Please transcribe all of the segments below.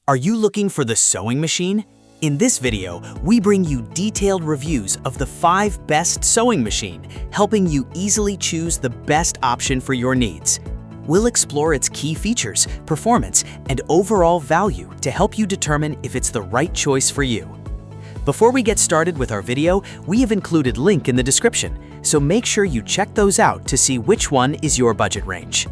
Are you looking for the sewing machine? In this video, we bring you detailed reviews of the 5 best sewing machine, helping you easily choose the best option for your needs. We'll explore its key features, performance, and overall value to help you determine if it's the right choice for you. Before we get started with our video, we have included a link in the description, so make sure you check those out to see which one is your budget range.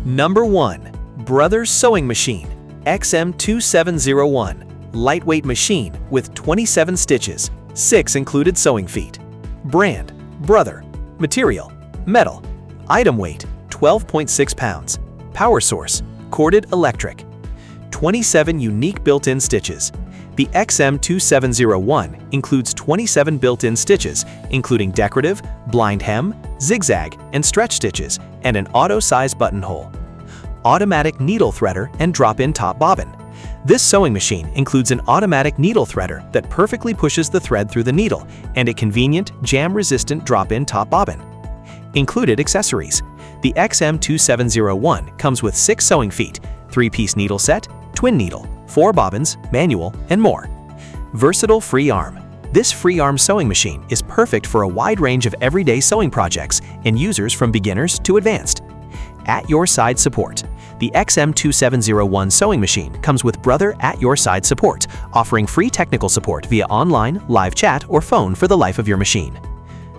Number 1. Brothers Sewing Machine XM2701. Lightweight machine with 27 stitches, 6 included sewing feet. Brand, Brother. Material, metal. Item weight, 12.6 pounds. Power source, corded electric. 27 unique built-in stitches. The XM2701 includes 27 built-in stitches, including decorative, blind hem, zigzag, and stretch stitches, and an auto-size buttonhole. Automatic needle threader and drop-in top bobbin. This sewing machine includes an automatic needle threader that perfectly pushes the thread through the needle and a convenient, jam-resistant drop-in top bobbin. Included accessories. The XM2701 comes with 6 sewing feet, 3-piece needle set, twin needle, 4 bobbins, manual, and more. Versatile free arm. This free arm sewing machine is perfect for a wide range of everyday sewing projects and users from beginners to advanced. At Your Side support. The XM2701 sewing machine comes with Brother At Your Side support, offering free technical support via online, live chat, or phone for the life of your machine.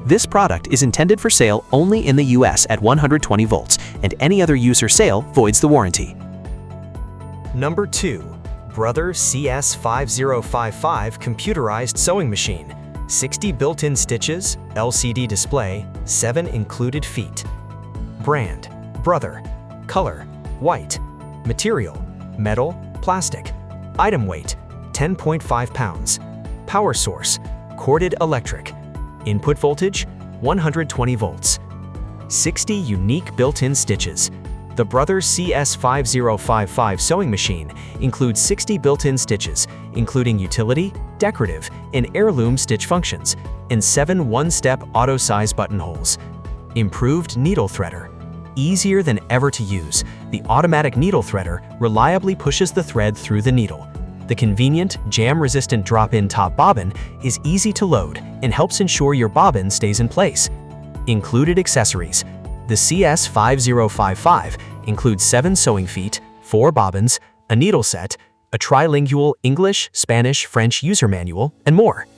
This product is intended for sale only in the US at 120 volts, and any other use or sale voids the warranty. Number 2. Brother CS5055 Computerized Sewing Machine. 60 built-in stitches, LCD display, 7 included feet. Brand, Brother. Color, white. Material, metal, plastic. Item weight, 10.5 pounds. Power source, corded electric. Input voltage, 120 volts. 60 unique built-in stitches. The Brother CS5055 sewing machine includes 60 built-in stitches, including utility, decorative, and heirloom stitch functions, and 7 one-step auto-size buttonholes. Improved needle threader. Easier than ever to use, the automatic needle threader reliably pushes the thread through the needle. The convenient, jam-resistant drop-in top bobbin is easy to load and helps ensure your bobbin stays in place. Included accessories. The CS5055 includes 7 sewing feet, 4 bobbins, a needle set, a trilingual English, Spanish, French user manual, and more.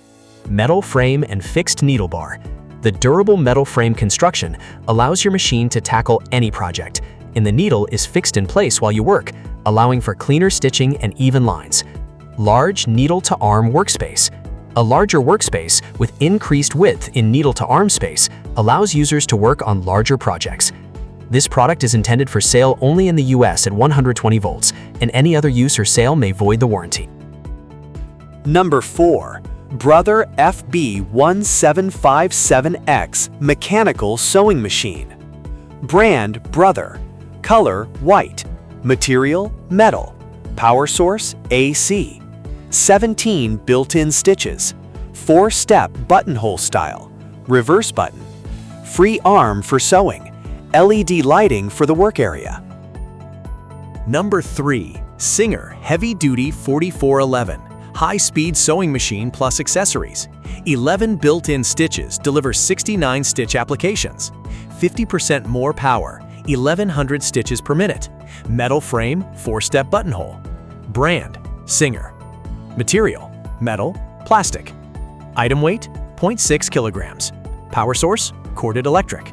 Metal frame and fixed needle bar. The durable metal frame construction allows your machine to tackle any project, and the needle is fixed in place while you work, allowing for cleaner stitching and even lines. Large needle-to-arm workspace. A larger workspace with increased width in needle-to-arm space allows users to work on larger projects. This product is intended for sale only in the US at 120 volts, and any other use or sale may void the warranty. Number 4. Brother FB1757X Mechanical Sewing Machine. Brand, Brother. Color, white. Material, metal. Power source, AC. 17 built-in stitches. 4-step buttonhole style. Reverse button. Free arm for sewing. LED lighting for the work area. Number 3. Singer Heavy Duty 4411. High-speed sewing machine plus accessories. 11 built-in stitches deliver 69 stitch applications. 50% more power, 1100 stitches per minute. Metal frame, 4-step buttonhole. Brand, Singer. Material, metal, plastic. Item weight, 0.6 kilograms. Power source, corded electric.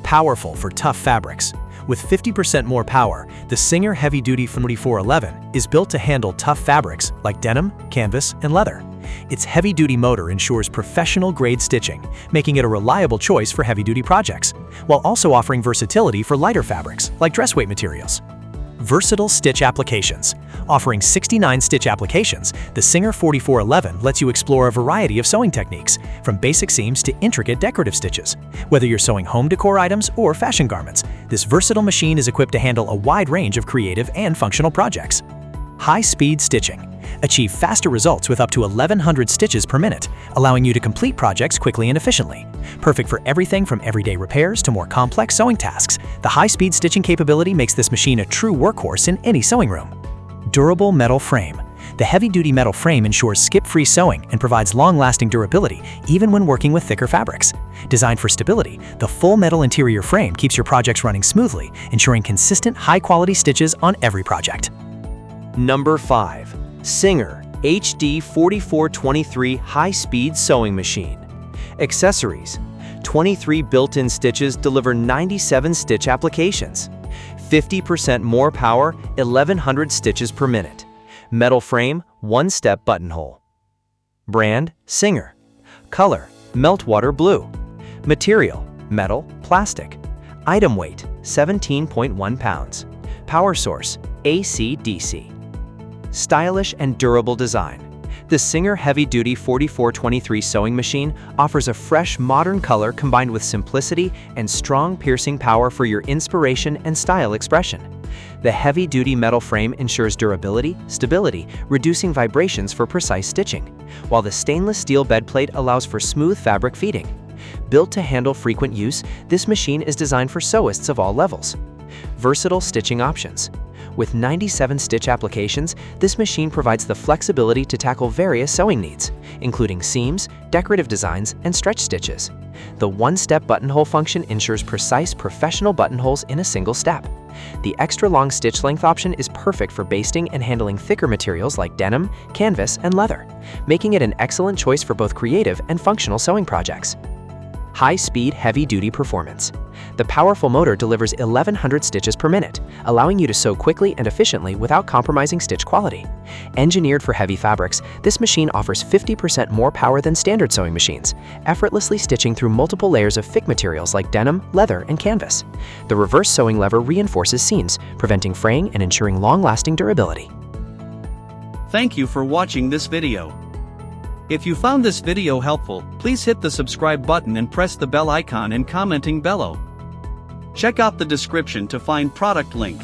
Powerful for tough fabrics. With 50% more power, the Singer Heavy Duty 4411 is built to handle tough fabrics like denim, canvas, and leather. Its heavy-duty motor ensures professional-grade stitching, making it a reliable choice for heavy-duty projects, while also offering versatility for lighter fabrics like dress weight materials. Versatile stitch applications. Offering 69 stitch applications, the Singer 4411 lets you explore a variety of sewing techniques, from basic seams to intricate decorative stitches. Whether you're sewing home decor items or fashion garments, this versatile machine is equipped to handle a wide range of creative and functional projects. High-speed stitching. Achieve faster results with up to 1100 stitches per minute, allowing you to complete projects quickly and efficiently. Perfect for everything from everyday repairs to more complex sewing tasks, the high-speed stitching capability makes this machine a true workhorse in any sewing room. Durable metal frame. The heavy-duty metal frame ensures skip-free sewing and provides long-lasting durability even when working with thicker fabrics. Designed for stability, the full metal interior frame keeps your projects running smoothly, ensuring consistent, high-quality stitches on every project. Number 5. Singer HD 4423 High-Speed Sewing Machine. Accessories: 23 built-in stitches deliver 97 stitch applications. 50% more power, 1100 stitches per minute. Metal frame, one-step buttonhole. Brand: Singer. Color: meltwater blue. Material: metal, plastic. Item weight: 17.1 pounds. Power source: AC/DC. Stylish and durable design. The Singer Heavy-Duty 4423 sewing machine offers a fresh, modern color combined with simplicity and strong piercing power for your inspiration and style expression. The heavy-duty metal frame ensures durability, stability, reducing vibrations for precise stitching, while the stainless steel bed plate allows for smooth fabric feeding. Built to handle frequent use, this machine is designed for sewists of all levels. Versatile stitching options. With 97 stitch applications, this machine provides the flexibility to tackle various sewing needs, including seams, decorative designs, and stretch stitches. The one-step buttonhole function ensures precise professional buttonholes in a single step. The extra-long stitch length option is perfect for basting and handling thicker materials like denim, canvas, and leather, making it an excellent choice for both creative and functional sewing projects. High-speed, heavy-duty performance. The powerful motor delivers 1100 stitches per minute, allowing you to sew quickly and efficiently without compromising stitch quality. Engineered for heavy fabrics, this machine offers 50% more power than standard sewing machines, effortlessly stitching through multiple layers of thick materials like denim, leather, and canvas. The reverse sewing lever reinforces seams, preventing fraying and ensuring long-lasting durability. Thank you for watching this video. If you found this video helpful, please hit the subscribe button and press the bell icon and commenting below. Check out the description to find product link.